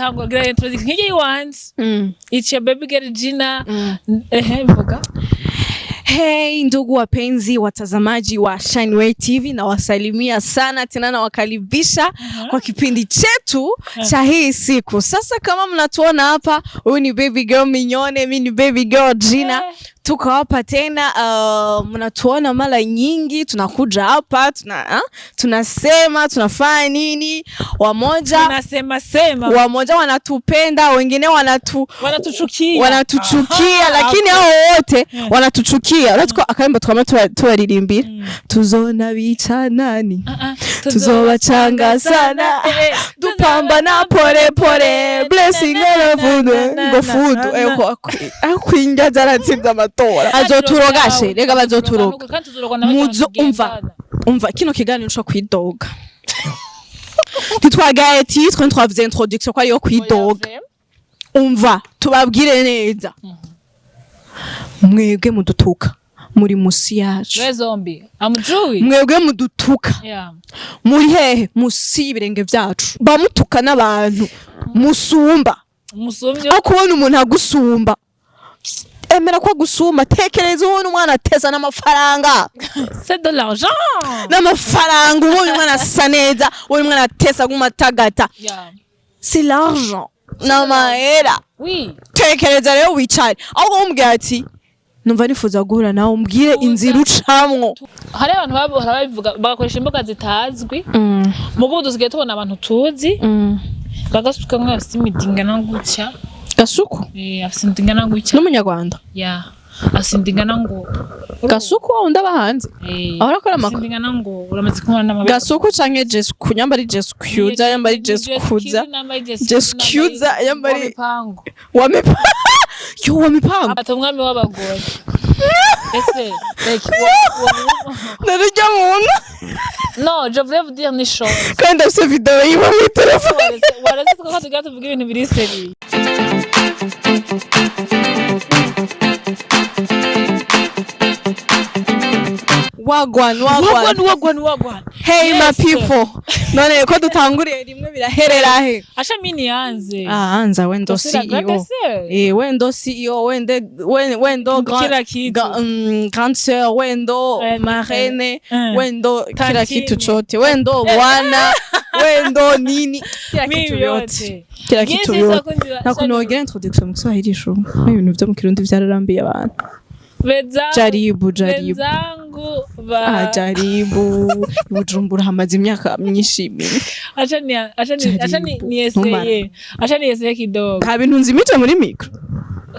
tango gira introduction nk'igi once. It's your baby girl Gina. Mboga. Hey ndugu wapenzi watazamaji wa Shineway TV, na wasalimia sana tena na wakaribisha kwa kipindi chetu cha hii siku. Sasa kama mnatuona hapa, huyu ni baby girl Minyone, mimi ni baby girl Gina. Tuko hapa tena, mnatuona mara nyingi tunakuja hapa, tunasema tunafanya nini, wamoja wamoja wanatupenda, wengine wanatuchukia lakini hao wote wanatuchukia. Unataka akaimba tukama tuwaririmbira tuzona bica nani tuzobacanga sana dupambana pole pole blessing ngo fudu akwinja zaratsinda amatora azoturogashe rega bazoturoga muzo umva kino kiganiro cyo kwidoga titwagaye titre twavuze introduction kwa yo kwidoga. Umva tubabwire neza, mwebwe mudutuka muri musi yacu mwebwe mudutuka muri hehe musi y'ibirenge byacu, bamutuka n'abantu musumba aho kubona umuntu agusumba. Emera ko gusuma, tekereza ubona umwana ateza n'amafaranga. C'est de l'argent. N'amafaranga ubona umwana asa neza, ubona umwana ateza gumatagata. C'est l'argent. N'amahera. Oui. Tekereza rero wicare. Aho umbwira ati numva nifuza guhura nawe umbwire inzira ucamwo. Hari abantu babivuga bagakoresha imboga zitazwi. Mubudu dusigaye tubona abantu tuzi. Bagasuka nk'afite imidingana gutya. Gasuku? Afisindingana ngwiki. N'umunyarwanda? Yeah. Afisindingana ngo. Gasuku wa unda bahanze? Ahora akora makuru. Afisindingana ngo uramaze kumwana n'amabe. Gasuku canke Jesu kunyambari Jesu kuza yambari Jesu kuza. Jesu kuza yambari mipango. Wa mipango. Yo wa mipango. Atomwami w'abagore. Ese like Narujya muntu. Non, je voulais vous dire une chose. Quand cette vidéo il va me téléphoner. Voilà, c'est quand tu regardes tuvuga ibintu biri seri. Wagwan. Hey my people. None ko dutanguriye rimwe biraherera he. Asha mini yanze. Anza wendo CEO. Wendo CEO, wendo grand sœur, wendo marraine, wendo kila kitu chote, wendo bwana, wendo nini, kila kitu yote. Kila kitu yote. Na kunogira introduction mu Kiswahili sho. Ibintu byo mu Kirundi byararambiye abantu. Jaribu Wenzangu jaribu Bujumbura hamaze imyaka myinshi. Acha ni yeseye kidogo. Ha bintu nzimije muri micro.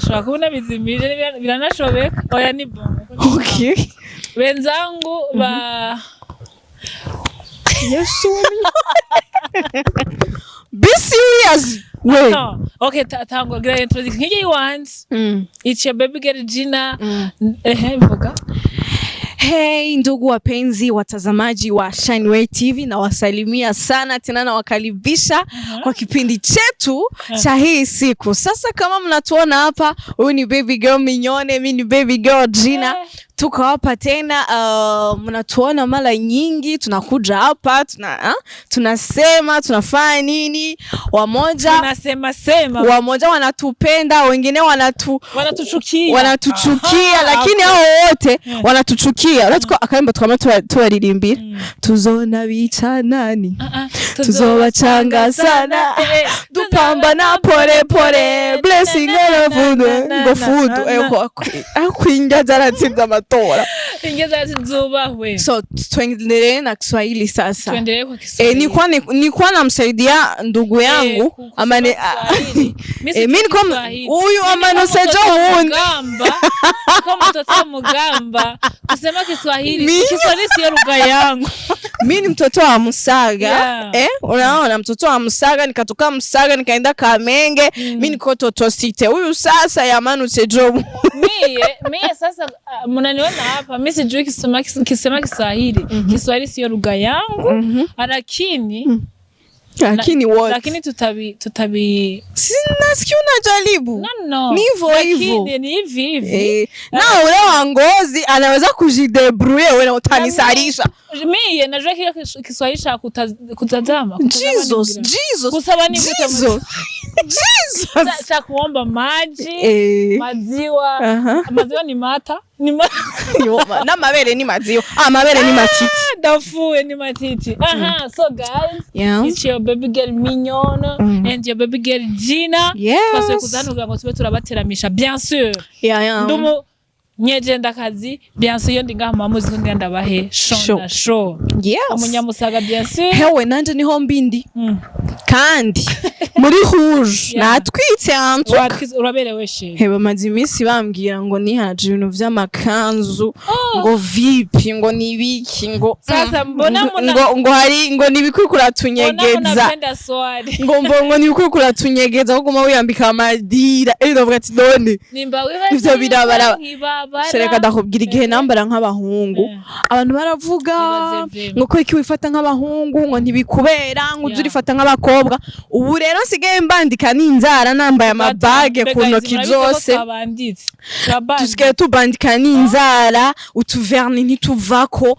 Shaka kubona bizimije biranashobeka. Oya ni bon. Okay. Wenzangu Yesu. Be serious. Wait. No. Okay, tango gira introduction nk'igi once. It's your baby girl Gina. Mboga. Hey ndugu wapenzi watazamaji wa Shineway TV, na wasalimia sana tena na wakaribisha kwa kipindi chetu cha hii siku. Sasa kama mnatuona hapa, huyu ni baby girl Minyone, mimi ni baby girl Gina. Tuko hapa tena, mnatuona mara nyingi tunakuja hapa, tunasema tunafanya nini, wamoja wamoja wanatupenda, wengine wanatuchukia lakini hao wote wanatuchukia. Unataka akaimba tukama tuwaririmbira tuzona bica nani tuzobacanga sana dupambana pole pole blessing ngo fudu akwinja zaratsinda amatora. Ingeza zubahwe. So tuendelee na Kiswahili sasa. Tuendelee kwa Kiswahili. Nilikuwa namsaidia ndugu yangu amane mimi kama huyu amanosejo mugamba kama mtoto mugamba kusema Kiswahili sio lugha yangu. Mimi ni mtoto wa Musaga. Unaona mtoto wa Musaga, nikatoka Musaga nikaenda Kamenge. Mimi niko toto site. Huyu sasa yamanosejo. Mimi sasa mnaniona hapa, mimi sijui kusema Kiswahili. Kiswahili sio lugha yangu. Lakini what? Lakini tutabi Sinasikia unajaribu. No. Ni hivyo. Ni hivi. Na ule wa Ngozi anaweza kujidebrouiller wewe utanisarisha. Mimi najua Kiswahili cha kutazama. Jesus. Kusaba ni Jesus. Cha kuomba maji, maziwa. Maziwa ni mata. Na mabere ni maziwa. Mabere ni matiti. Dafuwe ni matiti. So guys, it's your baby girl Mignon and your baby girl Gina. Parce que kuzanuka ngo tube turabateramisha bien sûr. Ndumu nyegenda kazi bien sûr yo ndinga mu muziki ngenda bahe show. Umunyamusaga bien sûr. Hewe nanje niho mbindi. Kandi muri rouge natwitse antu uraberewe she. Hewe mazi imisi bambwira ngo nihaje ibintu vy'amakanzu ngo vipi ngo nibiki ngo sasa mbona ngo hari ngo nibikukura tunyegeza ngo nibikukura tunyegeza ko guma wiyambika amadira ndavuga ati none nimba wibaza ivyo birabara sereka ndakubwira igihe nambara nk'abahungu abantu baravuga ngo ko iki wifata nk'abahungu ngo ntibikubera ngo uzurifata nk'abakobwa ubu rero nsigaye mbandika n'inzara nambaye amabage ku ntoki zose tusigaye tubandika n'inzara utuverni ntituvako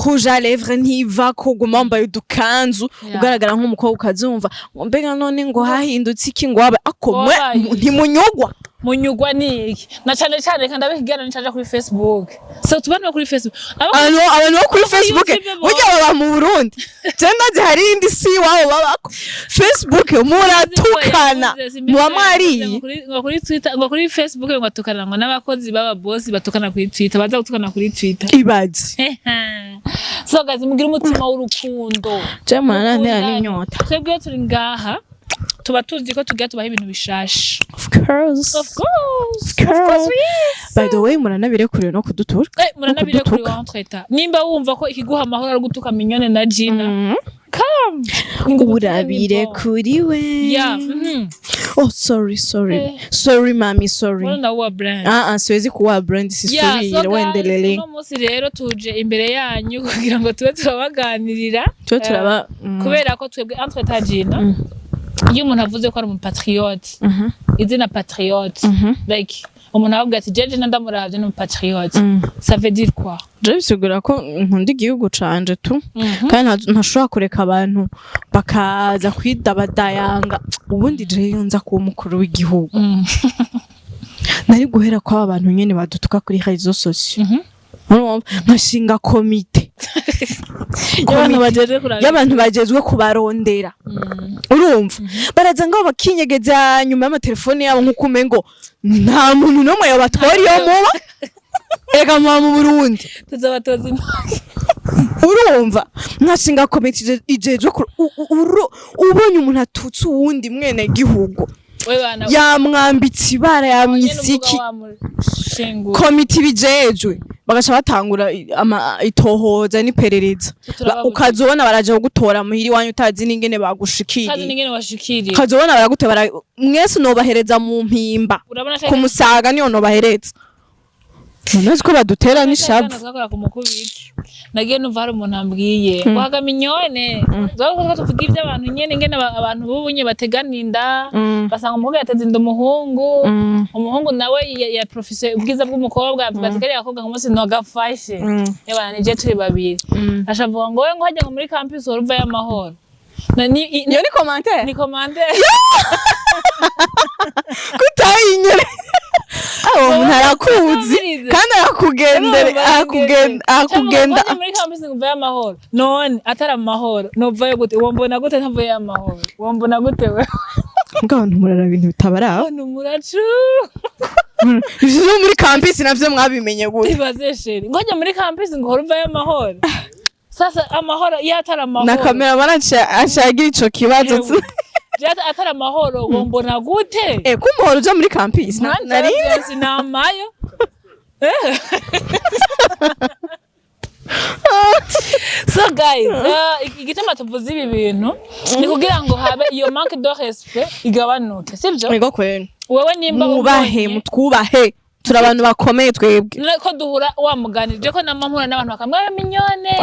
rouge à lèvres ntivako guma wambaye udukanzu ugaragara nk'umukobwa ukazumva ngo mbega none ngo hahindutse iki ngo wabe akomwe ntimunyugwa munyugwa ni iki na cyane kandi abikigana nicaje kuri Facebook so tubana kuri Facebook abantu bo kuri Facebook burya baba mu Burundi cyenda zihari indi si wabo babako Facebook muratukana muba mwari kuri Twitter ngo kuri Facebook ngo tukana ngo n'abakozi baba boss batukana kuri Twitter baza gutukana kuri Twitter ibazi so gazi mugira umutima w'urukundo cyamana n'inyota twebwe turi ngaha tuba tuzi ko tugiye tubaha ibintu bishasha of course by the way muranabire kure no kudutura muranabire kuri wantreta nimba wumva ko ikiguha amahoro ari gutuka Mignone na Gina come urabire kuri we oh sorry mami sorry wona wa brand siwezi kuwa brand sisubire wendelele no musi rero tuje imbere yanyu kugira ngo tube turabaganirira kubera ko twebwe entreta Gina iyo umuntu avuze ko ari umupatriote izina patriote like umuntu avuga ati jeje ndamuravye ni umupatriote ça veut dire quoi je bisigura ko nkunda igihugu canje tu kandi ntashobora kureka abantu bakaza kwidabadayanga ubundi je yonza kuba umukuru w'igihugu nari guhera ko abantu nyene badutuka kuri réseaux sociaux nkashinga komite y'abantu bagezwe kubarondera urumva baraza ngo bakinyegeza nyuma y'amatelefone yabo nk'uko umengo nta muntu n'umwe yabatwara iyo muba ega muba mu Burundi tuzabatoza urumva nkashinga komite ijejwe ubonye umuntu atutse uwundi mwene gihugu yamwambitse ibara yamwisiki komite bijejwe bagaca batangura itohoza n'iperereza ukazobona baraje gutora muhiri wanyu utazi n'ingene bagushikiriye ukazobona baragutebara mwese nobahereza mu mpimba ku musaga niyo nobahereza none ko badutera n'ishavu nagiye numva hari umuntu ambwiye waga Mignone zo tuvuga ivyo abantu nyene ngene abantu bubunye bateganinda basanga umukobwa yateze inda umuhungu nawe ya professeur ubwiza bw'umukobwa bategariye akobwa nk'umunsi ntogafashe yabana nije turi babiri ashavuga ngo we ngo hajya muri campus uruva y'amahoro niyo ni commentaire kutayinyere umuntu arakuzi kandi akugenda muri campus nguva y'amahoro none atari amahoro novayo gute wombona gute ntavuye y'amahoro wombona gute we ngabantu murara ibintu bitabaraho muracu ivyo muri campus navyo mwabimenye gute ibaze sheri ngoje muri campus ngo uruva y'amahoro sasa amahoro yatari amahoro na kamera baracha ashagira ico kibazo jata atari amahoro wombona gute kumuhoro uja muri campus nari sinamayo so guys igitema tuvuze ibi bintu ni kugira ngo habe iyo manque de respect igabanuke sivyo ego kwene wewe nimba mutwubahe turi abantu bakomeye twebwe ko duhura wamuganirije ko namampura n'abantu bakamwe Mignone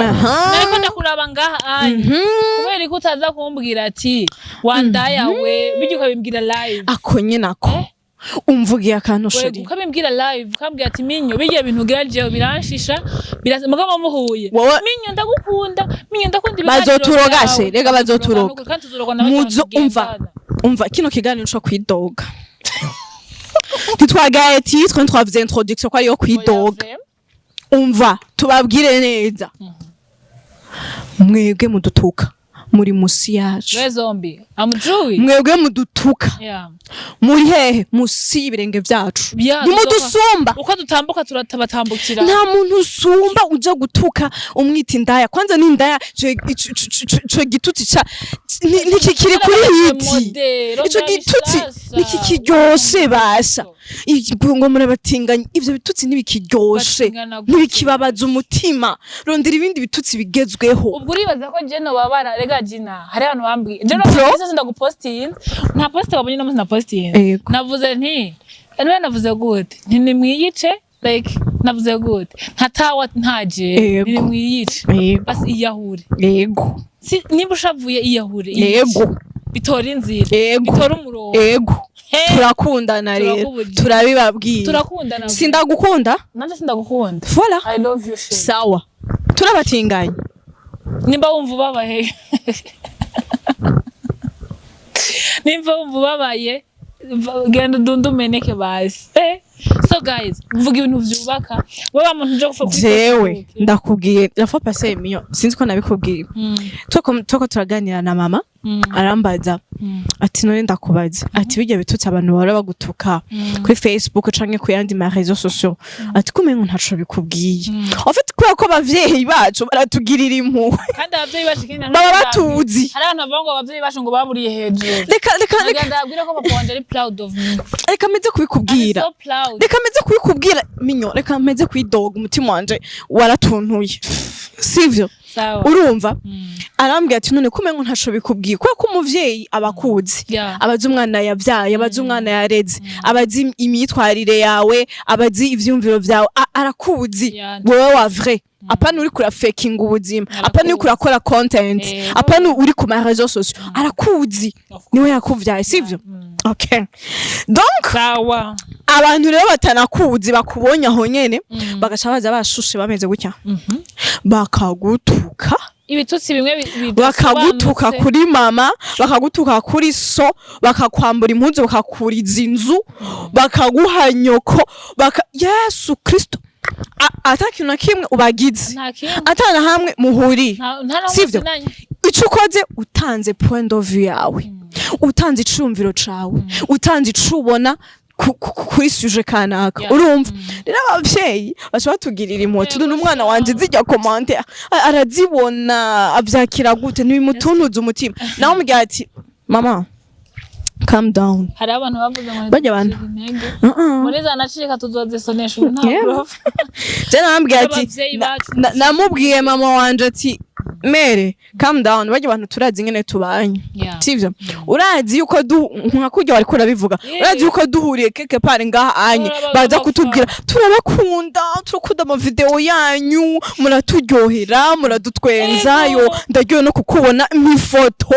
nariko ndakuraba ngaha kubera ko utaza kumbwira ati wandaya we bijye ukabimbwira live akonye nako umvugiye akantu sheri ukabimbwira live ukambwira ati Minyo bijye bintu gira jewe biranshisha mugabo muhuye Minyo ndagukunda Minyo ndakunda bazoturogashe rega bazoturoga muzo umva umva kino kiganiro cyo kwidoga ntitwagaye titre ntwavuze introduction ko ariyo kwidoga umva tubabwire neza mwebwe mudutuka muri musi yacu zombi amujui mwebwe mudutuka muri hehe musi y'ibirenge vyacu nimudusumba uko dutambuka turatabatambukira nta muntu usumba uja gutuka umwita indaya kwanza ni indaya ico gitutsi ca niki kiri kuri hiti ico gitutsi niki kiryoshe basha ngo murabatinganya ivyo bitutsi nibikiryoshe nibikibabaza umutima rondera ibindi bitutsi bigezweho ubwo uribaza ko jeno babara rega jina hari abantu bambwiye jeno nasa ndagupostinze nta post wabonye no na postinze navuze nti anwe navuze gute nti nimwiyice like navuze gute ntatawa ntaje nimwiyice basi iyahure yego si niba ushavuye iyahure yego bitora inzira bitora umurongo yego turakundana rero turabibabwiye turakundana sindagukunda nanje sindagukunda voilà I love you sawa turabatinganya nimba wumva ubabaye nimba wumva ubabaye genda dundumeneke basi so guys mvuga ibintu vyubaka wowe muntu nje gufaka jewe ndakubwiye la fois passée miyo sinzi ko nabikubwiye toko turaganira na mama arambaza ati none ndakubaza ati bijya bitutse abantu bara bagutuka kuri Facebook canke ku yandi ma réseaux sociaux ati kumengo ntaco bikubwiye en fait ko bavyeyi bacu baratugirira impuhwe kandi abavyeyi bacu kintu baba batuzi hari abantu bavuga abavyeyi bacu ngo baburiye hejuru reka ndabwira ko papa wanje ari proud of me reka meze kubikubwira reka meze kubikubwira minyo reka meze kwidoga umutima wanje waratuntuye sivyo urumva arambwira ati none kumengo ntaco bikubwiye ko umuvyeyi abakuzi abazi umwana yavyaye abazi umwana yareze abazi imyitwarire yawe abazi ivyumviro vyawe arakuzi wewe wa vrai apana uri kura faking ubuzima apana uri kurakora content apana uri ku ma réseaux sociaux arakuzi niwe yakuvyaye sivyo okay donc sawa abantu rero batanakuzi bakubonye aho nyene bagaca baza bashushe bameze gutya bakagutuka ibitutsi bimwe bakagutuka kuri mama bakagutuka kuri so bakakwambura impunzu bakakuriza inzu bakaguha nyoko Yesu Kristo atakintu na kimwe ubagize atana hamwe muhuri sivyo ico ukoze utanze point of view yawe utanze icumviro cawe utanze icubona kuri suje kanaka urumva rero abavyeyi bacha batugirira impuhwe n'umwana wanje zijya commentaire arazibona avyakira gute nibimutuntuza umutima nawe umubwira ati mama calm down hari abantu bavuze ngo bajya abantu muri za nacika tuzozisonesha nta prof je namubwira ati namubwiye mama wanje ati mere calm down bajya abantu turazi ngene tubanye sivyo urazi yuko nka kurya wari kurabivuga urazi yuko duhuriye keke pare ngaha anye baza kutubwira turakunda ama video yanyu muraturyohera muradutwenza yo ndaryoye no kukubona imifoto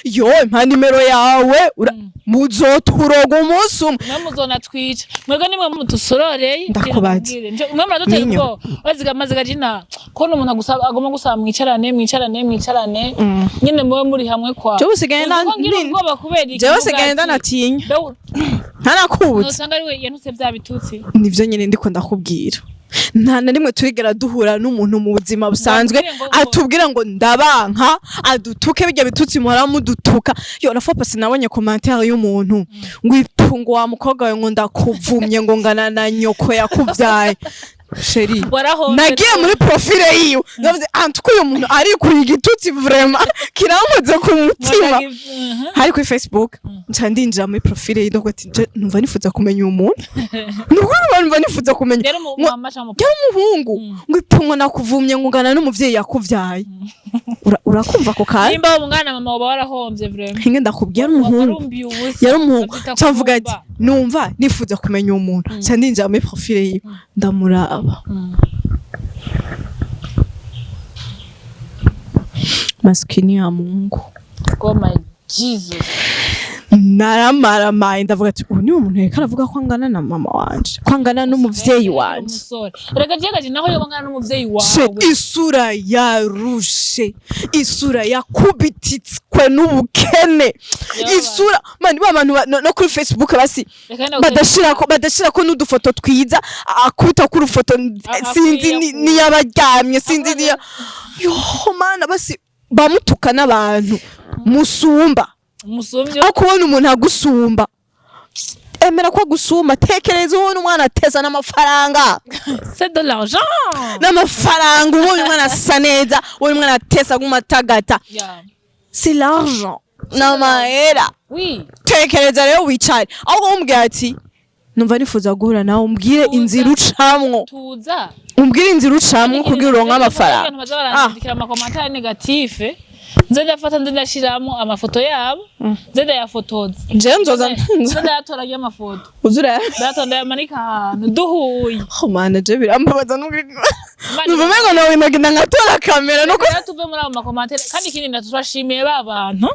yo impa nimero yawe muzoturoga umunsi umwe namuzona twica mwebwe nimwe mutusororeye ndakubaza mwe muradutera ubwo bazigamaze gajina ko n'umuntu agomba gusaba mwicarane nyine mwe muri hamwe kwa jewe sigenda natinya ntanakubuze usanga ari we yanutse bya bitutsi nivyo nyine ndiko ndakubwira nta na rimwe twigera duhura n'umuntu mu buzima busanzwe atubwira ngo ndabanka adutuke bijya bitutsi muhora mudutuka yo na fois nabonye commentaire y'umuntu ngo itungo wa mukobwa we ngo ndakuvumye ngo ngana na nyoko yakuvyaye Sheri nagiye muri profile yiwe ndavuze antuko uyu muntu ari kuri igitutsi vraiment kirankoze ku mutima hari kuri Facebook nca ndinjira muri profile yiwe ndoko ati numva nifuza kumenya uyu muntu numva nifuza kumenya umuhungu ngo ipungo nakuvumye ngo ngana n'umuvyeyi yakuvyaye urakumva ko kandi nimba umwana mama waba warahomvye vraiment hinge ndakubwira umuhungu yari umuhungu cavuga ati numva nifuza kumenya uyu muntu nca ndinjira muri profile yiwe ndamura maskini ya Mungu. Oh my Jesus. naramaramaye ndavuga ati ubu ni umuntu reka aravuga ko angana na mama wanje ko angana n'umuvyeyi wanje rega jegaje naho yo angana n'umuvyeyi wawe isura yarushe isura yakubititswe n'ubukene isura mani ba bantu no kuri Facebook basi badashirako n'udufoto twiza akubita kuri foto sinzi ni yabaryamye sinzi ni yo mana basi bamutuka n'abantu musumba aho kubona umuntu agusumba emera ko agusumba tekereza ubona umwana ateza n'amafaranga c'est de l'argent n'amafaranga ubona umwana asa neza ubona umwana ateza nk'umatagata c'est l'argent n'amahera tekereza rero wicare aho umbwira ati numva nifuza guhura nawe umbwire inzira ucamwo umbwire inzira ucamwo kugira uronke amafaranga abantu bazarandikira amakomentari negative nzenda fata ndashiramo amafoto yabo nzenda yafotoza nzoza yatoranye amafoto uzura ndatonda yamanika ahantu duhuye mana je birambabaza n'ubwo nawe imagina ngatora kamera no tuve muri abo makomentari kandi ikindi ndaturashimiye babantu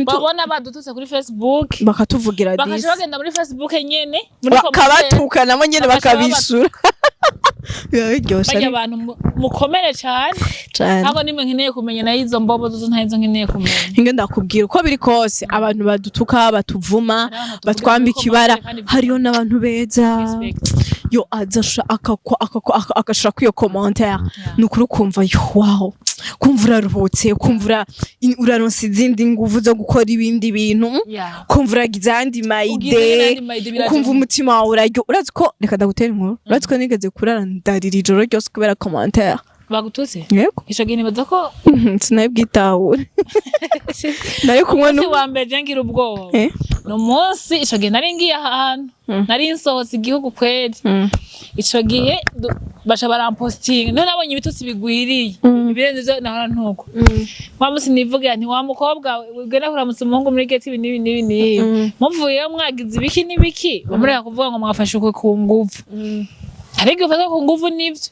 babona badututse kuri Facebook bakatuvugira disi bakaje bagenda muri Facebook nyene bakabatuka nabo nyene bakabisura biryoshye bajya abantu mukomere cyane ntabwo nimwe nkeneye kumenya na izo mbobo zo ntazo nkeneye kumenya inge ndakubwira uko biri kose abantu badutuka batuvuma batwambika ibara hariyo n'abantu beza yo azasha akashira kwiyo commentaire nukuri kumva yo wow kumva uraruhutse kumva uraronse izindi nguvu zo gukora ibindi bintu kumva uragize andi maide kumva umutima wawe uraryo urazi ko reka ndagutera inkuru urazi ko nigeze kurara ndarira ijoro ryose kubera commentaire bagututse yego ico gihe nibaza ko sinabwitahure nari kumwe wa mbere ngira ubwoba no munsi ico gihe nari ngiye ahantu nari nsohotse igihugu kweri ico gihe basha baramposting none nabonye ibitutsi bigwiriye ibirenze nahora ntuko wa munsi nivuga nti wa mukobwa ugenda kuramutsa umuhungu muri gate ibi muvuye mwagize ibiki n'ibiki bamureka kuvuga ngo mwafashe uko ku nguvu ariko ufata ku nguvu nivyo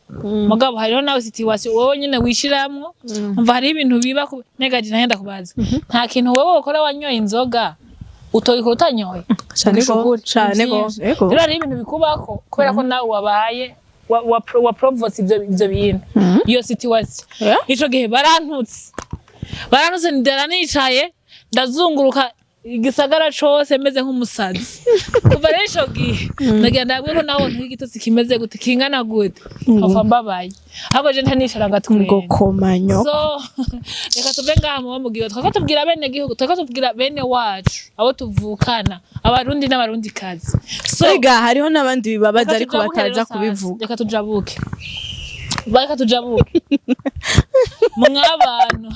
mugabo hariho nawe situation wowe nyene wishiramwo umva hari ibintu biba negaje nahenda kubaza nta kintu wowe ukora wanyoye inzoga utoyiko utanyoye cyane go rero hari ibintu bikubako kubera ko nawe wabaye wa provoce ivyo bintu iyo situation ico gihe barantutse ndara nicaye ndazunguruka igisagara cose meze nk'umusazi kuva rero ico gihe nagenda ko naho nk'igitotsi kimeze gute kingana gute afa mbabaye ahubwo je ntanicara ngatwenga ngo komanyo so reka tuve ngaha mu mugiyo twakatubwira bene gihugu twakatubwira bene wacu abo tuvukana abarundi n'abarundi kazi so ega hariho n'abandi bibabaza ariko bataza kubivuga reka tujabuke mw'abantu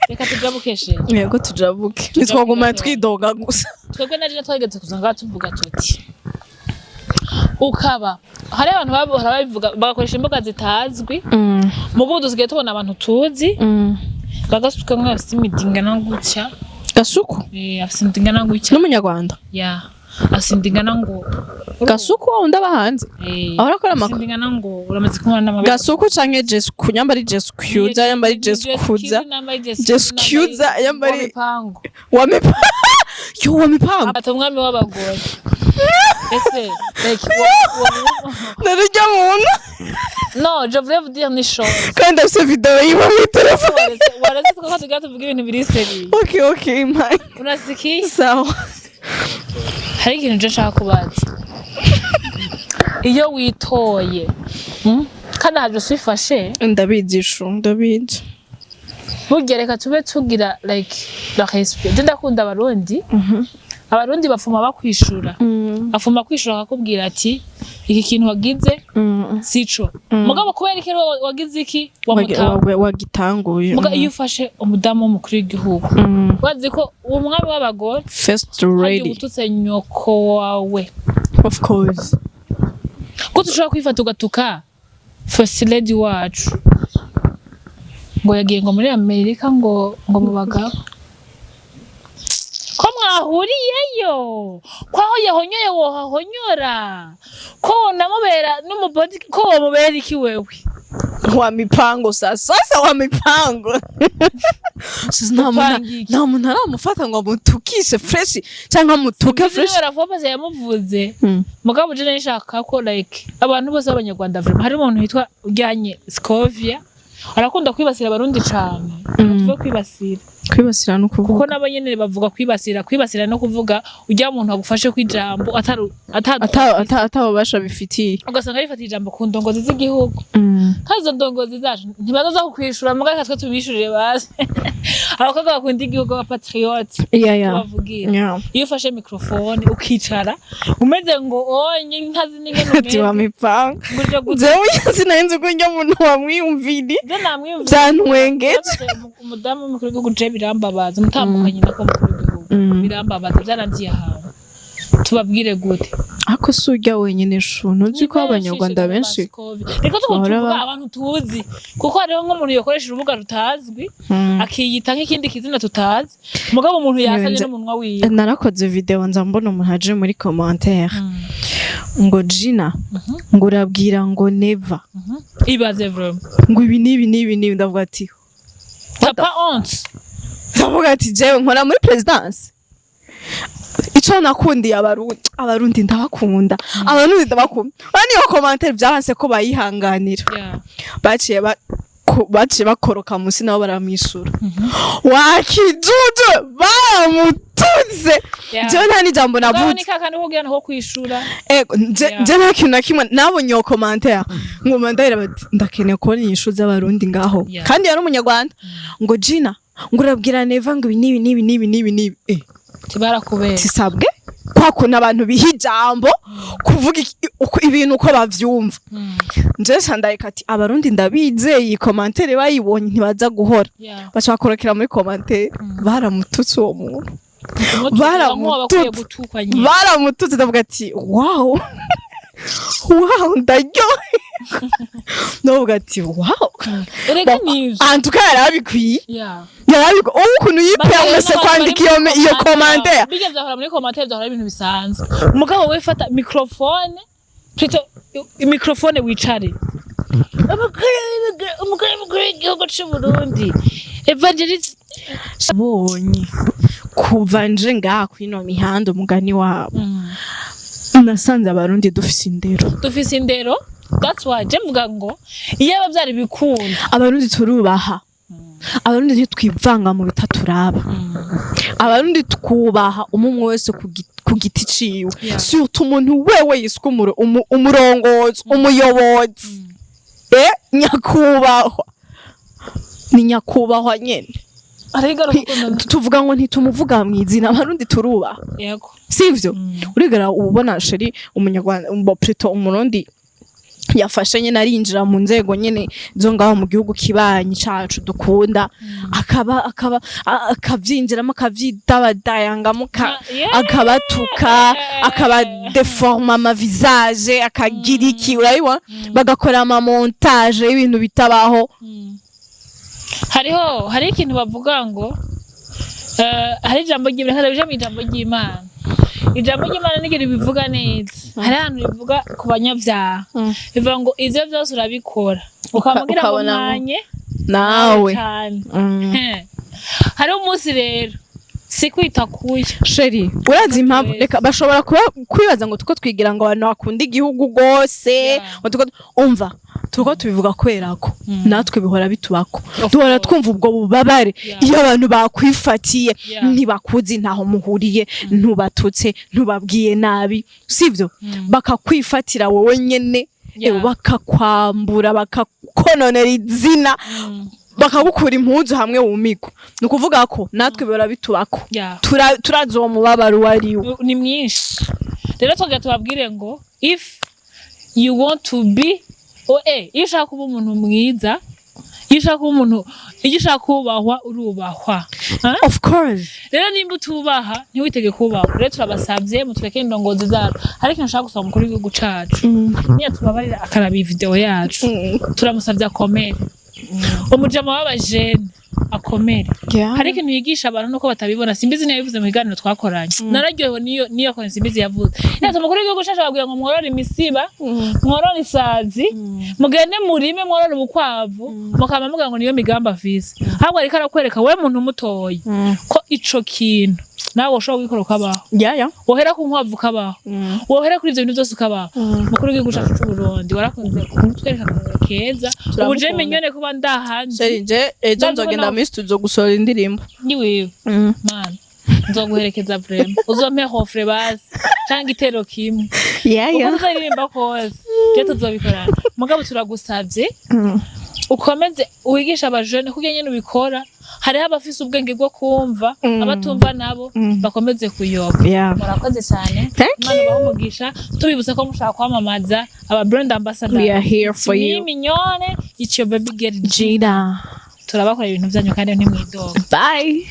reka tujabukeshe yego tujabuke nitwaguma twidoga gusa twebwe naje twageze kuzanga tuvuga tuti ukaba hari abantu bahora babivuga bagakoresha imboga zitazwi mu budu tugiye tubona abantu tuzi bagasuka nk'afite imidingana gutya gasuku afite imidingana gutya n'umunyarwanda asindingana ngo gasuku wunda bahanze abarakora amakuru asindingana ngo uramaze kumwana n'amabi gasuku canke Jesu kunyambari Jesu kuza yambari Jesu kuza Jesu kuza yambari wa mipango atamwami w'abagore ese like narujya muntu no je voulais vous dire une chose kandi afite video yiwe mu telefone warazi ko tugiye tuvuga ibintu biri seri okay man unasikiye sawa hari ikintu nje nshaka kubaza iyo witoye kandi haje usifashe ndabizi bugereka tube tugira like la respect je ndakunda abarundi bafuma bakwishura afuma kwishura akakubwira ati iki kintu wagize sico mugabo kubera iki wagize iki wagitanguye mugabo iyo ufashe umudamu w'umukuru w'igihugu wazi ko uwo mwami w'abagore first ready ututse nyoko wawe of course ko tushobora kwifata ugatuka first lady wacu ngo yagiye ngo muri Amerika ngo mu bagabo ko mwahuriyeyo kwaho yahonyoye wohahonyora ko namubera n'umubodi ko wamubera iki wewe wa mipango sasa wa mipango sasa nta muntu aramufata ngo amutukishe fresh cyangwa mutuke fresh baravuga se yamuvuze mugabo je nishaka ko like abantu bose b'abanyarwanda vraiment hari umuntu witwa ujyanye Scovia arakunda kwibasira abarundi cyane tuvuga kwibasira no kuvuga kuko nabo nyene bavuga kwibasira no kuvuga ujya umuntu agufashe kwijambo atabo basha bifitiye ugasanga rifata ijambo ku ndongozi z'igihugu kazo ndongozi zacu ntibaza kukwishura mugaga twe tubishurire base abakobwa bakunda igihugu ba patriote bavugira iyo ufashe microphone ukicara umeze ngo onye nkazi n'ingene ati wa mipanga jewe sinayenze ko njya umuntu wamwiyumviri byantwengeje umudamu mukuru w'igihugu je birambabaza mutambukanye nako mukuru w'igihugu birambabaza byarangiye ahantu tubabwire gute ako sujya wenyine shuno uzi ko abanyarwanda benshi reka tuvuga abantu tuzi kuko hariho nk'umuntu yakoresha urubuga rutazwi akiyita nk'ikindi kizina tutazi mugabo umuntu yasanye n'umunwa wiwe narakoze video nza mbona umuntu aje muri commentaire ngo Gina ngo urabwira ngo never ibaze vraiment ngo ibi nibi ndavuga ati papa honte ndavuga ati jewe nkora muri presidence ico nakundiye abarundi ndabakunda abarundi ndabakunda bani yo commentaire byaranse ko bayihanganira baciye bakoroka musi nabo baramwishura wakijuje baramutuze je nta ni jambo navuze ni kakandi kugira nko kwishura je nta kintu na kimwe nabonye yo commentaire ngoma ndahera ndakeneye ko nyishuza abarundi ngaho kandi yari umunyarwanda ngo Gina ngo urabwira neva ngo nibi tibarakubera tisabwe kwako nabantu bihijambo kuvuga ibintu uko bavyumva nje sandareka ati abarundi ndabizeye iyi commentaire bayibonye ntibaza guhora bacakorokera muri commentaire baramututse uwo muntu baramututse ndavuga ati wow ndaryohe ndavuga ati wow antuka yarabikwiye yarabiko ukuntu yipermese kwandika iyo commentaire bigeze zahora muri commentaire zahora ibintu bisanzwe umugabo we fata microphone wicare umugabo w'igihugu cy'u Burundi evangelist bonye kuva nje ngaha kwino mihanda umugani wabo nasanze abarundi dufise indero that's why je mvuga ngo iyo abavyari bikunda abarundi turubaha abarundi ntitwivanga mu bitaturaba abarundi twubaha umwe wese ku giti ciwe surtout umuntu wewe yiswe umurongozi umuyobozi nyakubahwa ni nyakubahwa nyene tuvuga ngo ntitumuvuga mwizina abarundi turubaha yego sivyo urigara ubona sheri umunyarwanda plutôt umurundi yafashe nyene arinjira mu nzego nyene zo ngaho mu gihugu kibanyi cacu dukunda akavyinjiramo akavyidabadayangamo akabatuka akabadeforma ama visage akagira iki urabibona bagakora ama montage y'ibintu bitabaho hari ikintu bavuga ngo hari ijambo ry'Imana ijambo ry'Imana nigire bivuga neza hari ahantu bivuga ku banyavyaha bivuga ngo ivyo byose urabikora ukamugira ngo mwanye nawe hari umunsi rero si kwita kuya sheri urazi impamvu reka bashobora kwibaza ngo tuko twigira ngo abantu bakunda igihugu gose umva tuko tubivuga kwerako natwe bihora bitubako duhora twumva ubwo bubabare iyo abantu bakwifatiye ntibakuzi ntaho muhuriye ntubatutse ntubabwiye nabi sivyo bakakwifatira wowe nyene bakakwambura bakakononera izina bakagukura impuzu hamwe wumiko nukuvuga ko natwe bihora bitubako turazi uwo mubabaro wariwo ni mwinshi rero twagira tubabwire ngo if you want to be iyo ushaka kuba umuntu mwiza iyo ushaka kubahwa urubahwa of course rero nimba utubaha ntiwitege kubahwa rero turabasabye mutweke indongozi zacu hari ikintu ushaka gusaba mukuru w'igihugu cacu niyo tubabarira akaraba iyi video yacu turamusabye akomere umujama w'abajene akomere hari ikintu yigisha abantu nuko batabibona simbizi niyo bivuze mu biganiro twakoranye nararyohewe niyo konse simbizi yavuze yazo mukuru w'igihugu shasha babwira ngo mworore imisiba mworore isazi mugende murime mworore ubukwavu mukama mugira ngo niyo migamba afise ahubwo ariko arakwereka we muntu mutoyi ko ico kintu nawe ushobora gukora ukabaho wohera ku nkwavu ukabaho wohera kuri ivyo bintu byose ukabaho mukuru w'igihugu cyacu cy'u Burundi warakunze kutwereka akamaro keza ubuje minyone kuba ndahanje nje ejo nzogenda muri studio gusohora indirimbo ni wewe man nzoguherekeza vraiment uzompe hofre basi cyangwa itero kimwe uko uzaririmba kose je tuzobikorana mugabo turagusavye ukomeze wigisha abajene kugira nyene ubikora hari abafise ubwenge bwo kumva abatumva nabo bakomeze kuyoba murakoze cyane Imana bahumugisha tubibutsa ko mushaka kwamamaza aba brand ambassador we are here for you minyone it's your baby girl Gina turabakora ibintu byanyu kandi ntimwidoga bye